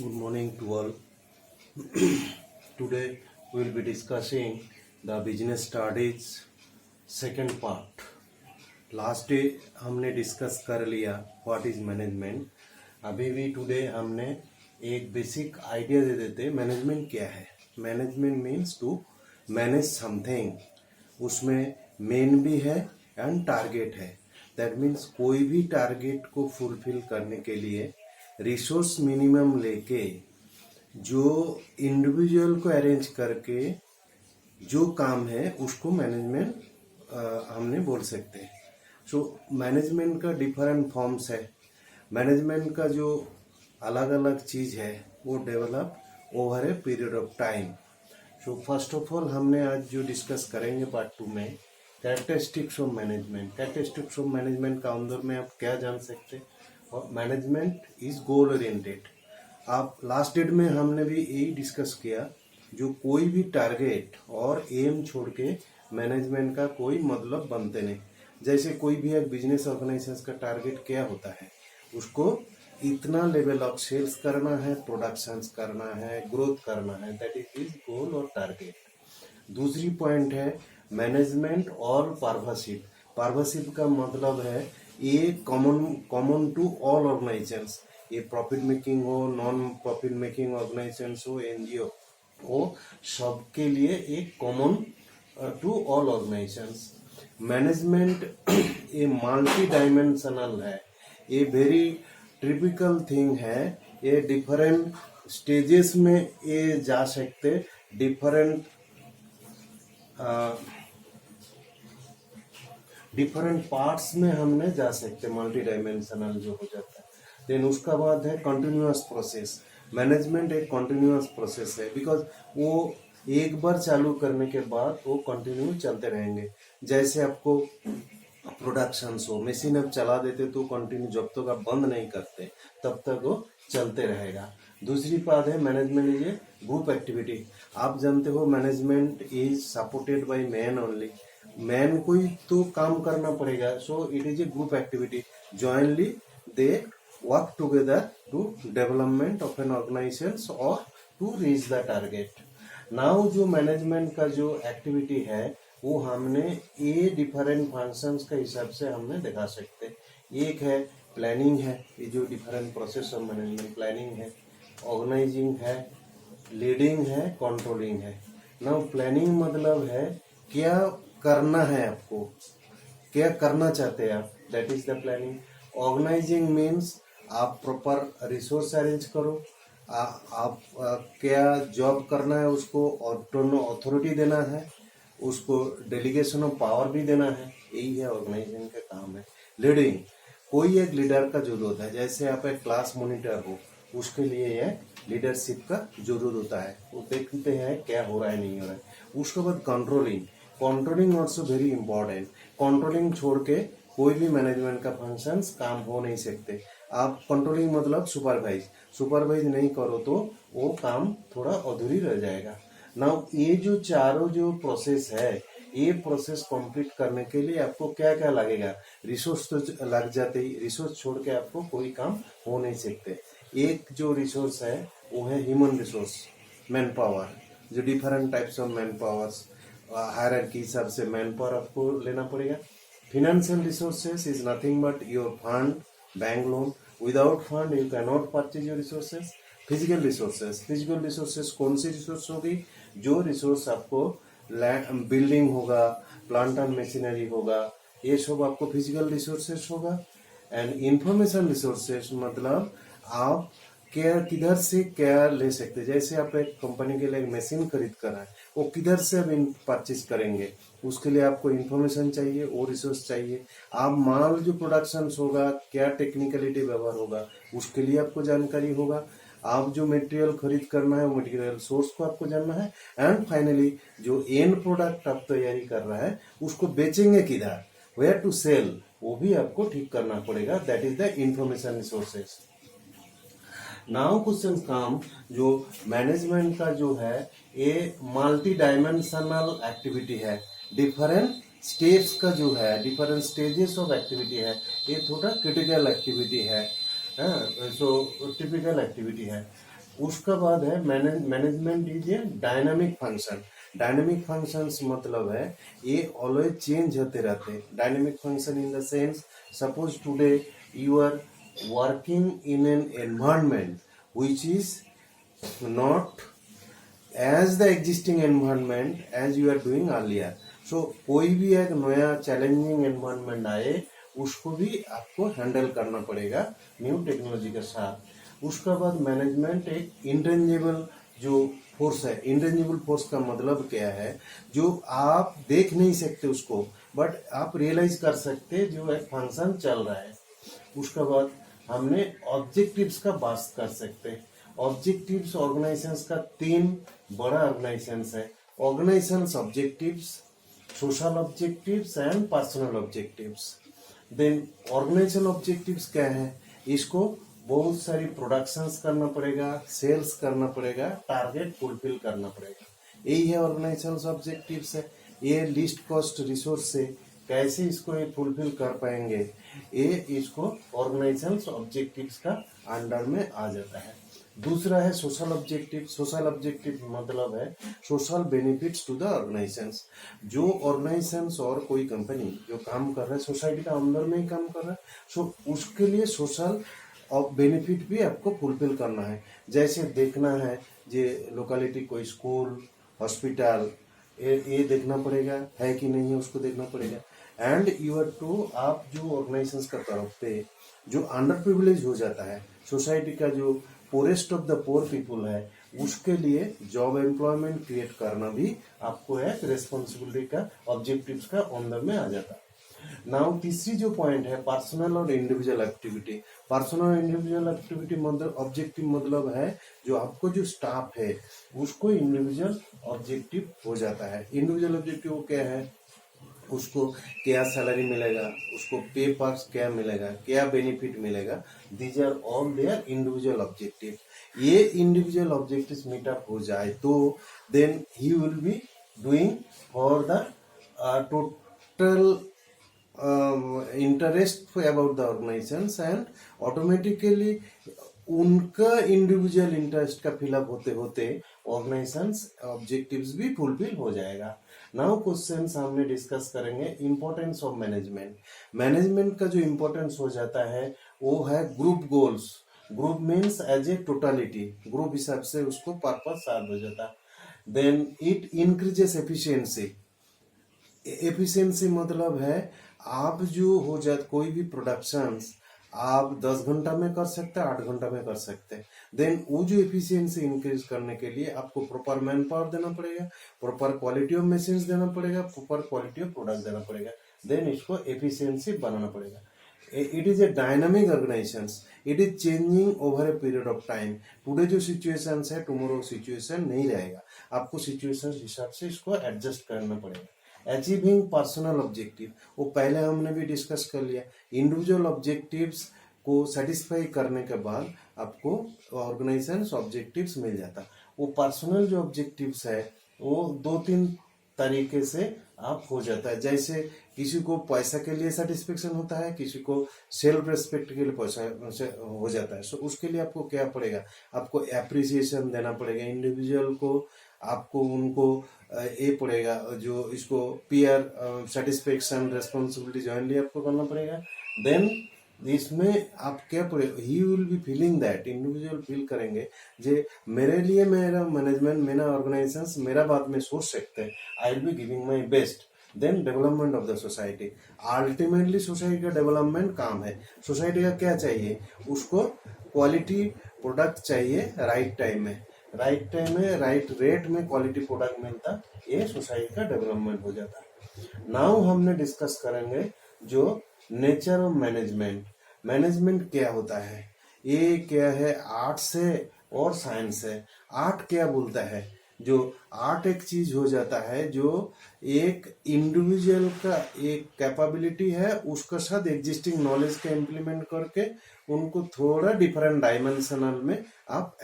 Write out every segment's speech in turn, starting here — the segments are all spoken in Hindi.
Good morning to all. Today we will be discussing the business studies second part. Last day हमने डिस्कस कर लिया व्हाट इज मैनेजमेंट. अभी भी टुडे हमने एक बेसिक आइडिया दे देते मैनेजमेंट क्या है. Management means to manage something. उसमें मेन भी है एंड टारगेट है. दैट मीन्स कोई भी टारगेट को फुलफिल करने के लिए रिसोर्स मिनिमम लेके जो इंडिविजुअल को अरेंज करके जो काम है उसको मैनेजमेंट हमने बोल सकते हैं. सो मैनेजमेंट का डिफरेंट फॉर्म्स है. मैनेजमेंट का जो अलग अलग चीज़ है वो develop over a period of time. So first of all हमने आज जो डिस्कस करेंगे पार्ट 2 में characteristics of management. Characteristics of management का अंदर में आप क्या जान सकते हैं. और मैनेजमेंट इज गोल ओरिएंटेड. आप लास्ट डेट में हमने भी यही डिस्कस किया जो कोई भी टारगेट और एम छोड़ के मैनेजमेंट का कोई मतलब बनते नहीं. जैसे कोई भी एक बिजनेस ऑर्गेनाइजेशन का टारगेट क्या होता है, उसको इतना लेवल ऑफ सेल्स करना है, प्रोडक्शंस करना है, ग्रोथ करना है. दैट इज गोल और टारगेट. दूसरी पॉइंट है मैनेजमेंट और पार्टनरशिप. पार्टनरशिप का मतलब है ये कॉमन टू ऑल ऑर्गेनाइजेशंस. ये प्रॉफिट मेकिंग हो, नॉन प्रॉफिट मेकिंग ऑर्गेनाइजेशंस हो, एनजीओ हो, सबके लिए एक common to all organisations. Management ये मल्टी डायमेंशनल है. ये वेरी टिपिकल थिंग है. ये डिफरेंट स्टेजेस में ये जा सकते. डिफरेंट पार्ट्स में हमने जा सकते. मल्टी डायमेंशनल जो हो जाता है. देन उसका बाद है कंटिन्यूअस प्रोसेस. मैनेजमेंट एक कंटिन्यूअस प्रोसेस है बिकॉज वो एक बार चालू करने के बाद वो कंटिन्यू चलते रहेंगे. जैसे आपको प्रोडक्शन हो, मशीन आप चला देते तो कंटिन्यू जब तक आप बंद नहीं करते तब तक वो चलते रहेगा. दूसरी बात है management is a group activity. आप जानते हो management is supported by man only. Man को ही तो काम करना पड़ेगा. So it is a group activity. Jointly they work together to development of an organisation और to reach the target. Now जो मैनेजमेंट का जो एक्टिविटी है वो हमने ये डिफरेंट फंक्शंस के हिसाब से हमने दिखा सकते. एक है प्लानिंग है. ये जो different process of management planning है, ऑर्गेनाइजिंग है, लीडिंग है, कंट्रोलिंग है. नाउ प्लानिंग मतलब है क्या करना है आपको, क्या करना चाहते हैं आप. That is the planning. Organising means आप प्रॉपर रिसोर्स अरेंज करो. आप क्या जॉब करना है उसको अथॉरिटी देना है, उसको डेलीगेशन ऑफ पावर भी देना है. यही है ऑर्गेनाइजेशन का काम है. लीडिंग, कोई एक लीडर का जरूरत है. जैसे आप एक क्लास मॉनिटर हो, उसके लिए ये लीडरशिप का जरूरत होता है. वो देखते हैं क्या हो रहा है नहीं हो रहा है. उसके बाद controlling. Controlling also very important. Controlling छोड़ के कोई भी मैनेजमेंट का फंक्शंस काम हो नहीं सकते. आप कंट्रोलिंग मतलब सुपरवाइज नहीं करो तो वो काम थोड़ा अधूरी रह जाएगा. नाउ ये जो चारों जो प्रोसेस है, ये प्रोसेस कंप्लीट करने के लिए आपको क्या क्या लगेगा. रिसोर्स तो लग जाते ही. रिसोर्स छोड़ के आपको कोई काम हो नहीं सकते. एक जो रिसोर्स है वो है ह्यूमन रिसोर्स, मैन पावर. जो different types of man powers hierarchy हिसाब से मैन पावर आपको लेना पड़ेगा. Financial resources is nothing but your fund, bank loan. Without fund you can not purchase your resources. Physical resources कौन सी रिसोर्स होगी. जो रिसोर्स आपको बिल्डिंग होगा, प्लांट एंड मशीनरी होगा, ये सब आपको फिजिकल रिसोर्सेस होगा. एंड इंफॉर्मेशन रिसोर्सेस मतलब आप क्या किधर से क्या ले सकते. जैसे आप एक कंपनी के लिए एक मशीन खरीद कर रहे हैं, वो किधर से आप परचेज करेंगे, उसके लिए आपको इन्फॉर्मेशन चाहिए, वो रिसोर्स चाहिए. आप माल जो प्रोडक्शन होगा, क्या टेक्निकलिटी व्यवहार होगा, उसके लिए आपको जानकारी होगा. आप जो मटेरियल खरीद करना है वो मटेरियल सोर्स को आपको जानना है. एंड फाइनली जो एंड प्रोडक्ट आप तैयारी कर रहा है उसको बेचेंगे किधर, वेयर टू सेल, वो भी आपको ठीक करना पड़ेगा. That is the information resources. Now question काम जो मैनेजमेंट का जो है ये मल्टी डायमेंशनल एक्टिविटी है. डिफरेंट स्टेप्स का जो है, डिफरेंट स्टेजेस ऑफ एक्टिविटी है. ये थोड़ा क्रिटिकल एक्टिविटी है. सो टिपिकल एक्टिविटी है. उसका बाद है management is a dynamic function. Dynamic functions मतलब है ये ऑलवेज चेंज होते रहते हैं। Dynamic function in the sense, suppose today you are working in an environment which is not as the existing environment as you are doing earlier. So कोई भी एक नया चैलेंजिंग एनवायरनमेंट आए उसको भी आपको हैंडल करना पड़ेगा न्यू टेक्नोलॉजी के साथ। उसका बाद मैनेजमेंट एक इंटेंजिबल जो फोर्स है। इंटेंजिबल फोर्स का मतलब क्या है, जो आप देख नहीं सकते उसको बट आप रियलाइज कर सकते जो एक फंक्शन चल रहा है। उसका बाद हमने ऑब्जेक्टिव्स का बात कर सकते हैं। ऑब्जेक्टिव्स ऑर्गेनाइजेशंस का 3 बड़ा ऑर्गेनाइजेशंस है। Organisations objectives, social objectives and personal objectives. Then organisation objectives क्या है, इसको बहुत सारी प्रोडक्शंस करना पड़ेगा, सेल्स करना पड़ेगा, टारगेट फुलफिल करना पड़ेगा, यही है ऑर्गेनाइजेशन ऑब्जेक्टिव्स है। ये लिस्ट कॉस्ट रिसोर्स से कैसे इसको ये फुलफिल कर पाएंगे, ये इसको ऑर्गेनाइजेशन ऑब्जेक्टिव्स का अंडर में आ जाता है। दूसरा है सोशल ऑब्जेक्टिव। सोशल ऑब्जेक्टिव मतलब है social benefits to the organisations. जो ऑर्गेनाइजेशंस और कोई कंपनी जो काम कर रहा है सोसाइटी का अंदर में ही काम कर रहा है, सो उसके लिए सोशल बेनिफिट भी आपको फुलफिल करना है। जैसे देखना है जे लोकेलिटी कोई स्कूल, हॉस्पिटल, ये देखना पड़ेगा है कि नहीं है, उसको देखना पड़ेगा। एंड यूर टू आप जो ऑर्गेनाइजेशंस का तरफ पे जो अंडर प्रिविलेज हो जाता है सोसाइटी का, जो poorest of the poor people है, उसके लिए जॉब एम्प्लॉयमेंट क्रिएट करना भी आपको एक रेस्पॉन्सिबिलिटी का ऑब्जेक्टिव्स का अंदर में आ जाता है। नाउ तीसरी जो पॉइंट है पर्सनल और इंडिविजुअल एक्टिविटी। पर्सनल और इंडिविजुअल एक्टिविटी मतलब ऑब्जेक्टिव मतलब है जो आपको जो स्टाफ है उसको इंडिविजुअल ऑब्जेक्टिव हो जाता है। इंडिविजुअल ऑब्जेक्टिव क्या है, उसको क्या सैलरी मिलेगा, उसको पे पर्स क्या मिलेगा, क्या बेनिफिट मिलेगा, these are all their individual objective. ये इंडिविजुअल ऑब्जेक्टिव्स मीटअप हो जाए तो then he will be doing for the total interest about the organisations and automatically उनका इंडिविजुअल इंटरेस्ट का फिलअप होते होते ऑर्गेनाइजेशंस ऑब्जेक्टिव्स भी फुलफिल हो जाएगा। नाउ क्वेश्चन हमने डिस्कस करेंगे इम्पोर्टेंस ऑफ मैनेजमेंट। मैनेजमेंट का जो इम्पोर्टेंस हो जाता है वो है group goals. Group means as a totality, group हिसाब से उसको पर्पस साथ हो जाता है। Then it increases efficiency. Efficiency मतलब है आप जो हो जाए कोई भी प्रोडक्शंस आप 10 घंटा में कर सकते हैं, 8 घंटा में कर सकते हैं। देन वो जो एफिशिएंसी इंक्रीज करने के लिए आपको प्रॉपर मैन पावर देना पड़ेगा, प्रॉपर क्वालिटी ऑफ मशीन्स देना पड़ेगा, प्रॉपर क्वालिटी ऑफ प्रोडक्ट देना पड़ेगा, देन इसको एफिशिएंसी बनाना पड़ेगा। It is a dynamic organisation, it is changing over a period of time. Today जो सिचुएशन है टुमारो सिचुएशन नहीं रहेगा, आपको सिचुएशन हिसाब से इसको एडजस्ट करना पड़ेगा। अचीविंग पर्सनल ऑब्जेक्टिव, वो पहले हमने भी डिस्कस कर लिया। इंडिविजुअल ऑब्जेक्टिव्स को सेटिस्फाई करने के बाद आपको ऑर्गेनाइजेशन ऑब्जेक्टिव्स मिल जाता। वो पर्सनल जो ऑब्जेक्टिव्स है वो 2-3 तरीके से आप हो जाता है। जैसे किसी को पैसा के लिए सेटिस्फेक्शन होता है, किसी को सेल्फ रेस्पेक्ट के लिए पैसा हो जाता है। सो उसके लिए आपको क्या पड़ेगा, आपको एप्रिसिएशन देना पड़ेगा इंडिविजुअल को, आपको उनको ये पड़ेगा जो इसको पीयर सेटिस्फेक्शन रेस्पॉन्सिबिलिटी जॉइनली आपको करना पड़ेगा। देन इसमें आप क्या पड़ेगा, ही will be feeling that, individual feel करेंगे जे मेरे लिए मेरा मैनेजमेंट, मेरा ऑर्गेनाइजेशन मेरा बात में सोच सकते हैं, I will be giving my best. Then development of the society, ultimately society का डेवलपमेंट काम है। सोसाइटी का क्या चाहिए, उसको क्वालिटी प्रोडक्ट चाहिए, राइट टाइम में, राइट रेट में क्वालिटी प्रोडक्ट मिलता, ये सोसाइटी का डेवलपमेंट हो जाता है। नाउ हमने डिस्कस करेंगे जो नेचर ऑफ मैनेजमेंट। मैनेजमेंट क्या होता है, ये क्या है, आर्ट्स है और साइंस है। आर्ट क्या बोलता है, जो आर्ट एक चीज हो जाता है जो एक इंडिविजुअल का एक कैपेबिलिटी है, उसके साथ एग्जिस्टिंग नॉलेज का इम्प्लीमेंट करके उनको थोड़ा डिफरेंट डायमेंशनल में आप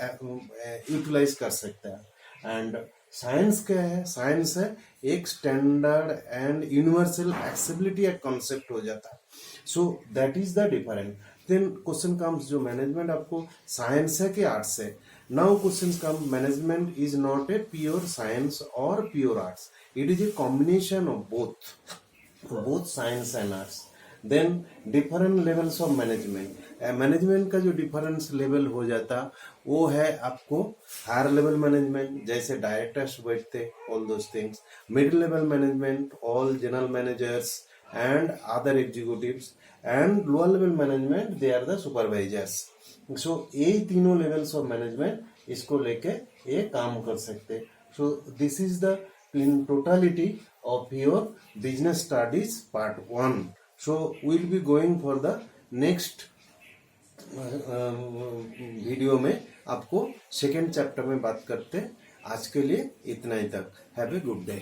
यूटिलाइज कर सकते हैं। एंड साइंस क्या है, साइंस है एक स्टैंडर्ड एंड यूनिवर्सल एक्सेसिबिलिटी एक कॉन्सेप्ट हो जाता है। So that is the different. Then question comes जो मैनेजमेंट आपको साइंस है कि आर्ट्स है. Now question come management is not a pure science और pure arts, it is a combination of both science and arts. Then different levels of management. Management का जो डिफरेंस लेवल हो जाता वो है आपको हायर लेवल मैनेजमेंट जैसे डायरेक्टर्स बैठते all those things, middle level management all general managers and other executives, and lower level management they are the supervisors. So ये तीनों लेवल्स ऑफ मैनेजमेंट इसको लेके ये काम कर सकते. So this is the in totality of your business studies part 1. So we'll be going for the next video में आपको सेकेंड चैप्टर में बात करते. आज के लिए इतना ही तक. Have a good day.